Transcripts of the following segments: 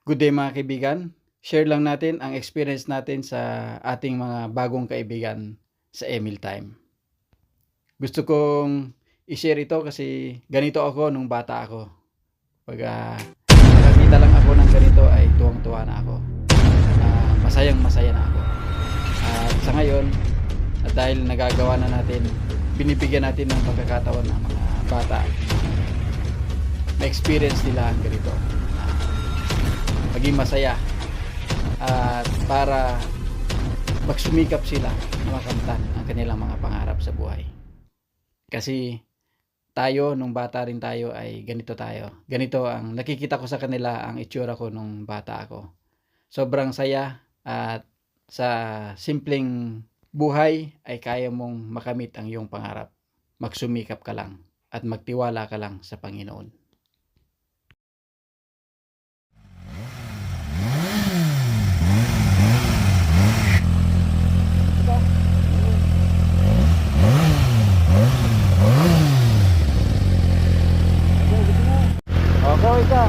Good day mga kaibigan. Share lang natin ang experience natin sa ating mga bagong kaibigan sa Emil Time. Gusto kong i-share ito kasi ganito ako nung bata ako. Pag nakakita lang ako ng ganito ay tuwang-tuwa na ako. Masayang masaya na ako. At sa ngayon, at dahil nagagawa na natin, binibigyan natin ng pagkakataon ng mga bata na experience nila ang ganito. Maging masaya at para magsumikap sila na makamtan ang kanilang mga pangarap sa buhay. Kasi tayo, nung bata rin tayo ay ganito tayo. Ganito ang nakikita ko sa kanila, ang itsura ko nung bata ako. Sobrang saya at sa simpleng buhay ay kaya mong makamit ang iyong pangarap. Magsumikap ka lang at magtiwala ka lang sa Panginoon. Okay ka.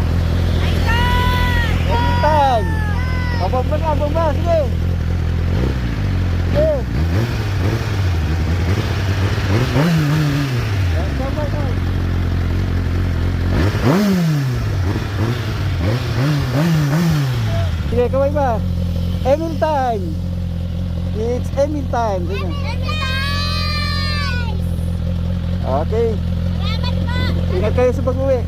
Anytime. Abang ba? Sige. Sige. Sige, kaway ba? Emil time. It's Emil time. Sige. Okay. Ingat kayo sa pag-uwi.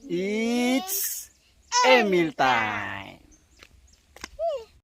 It's Emil time.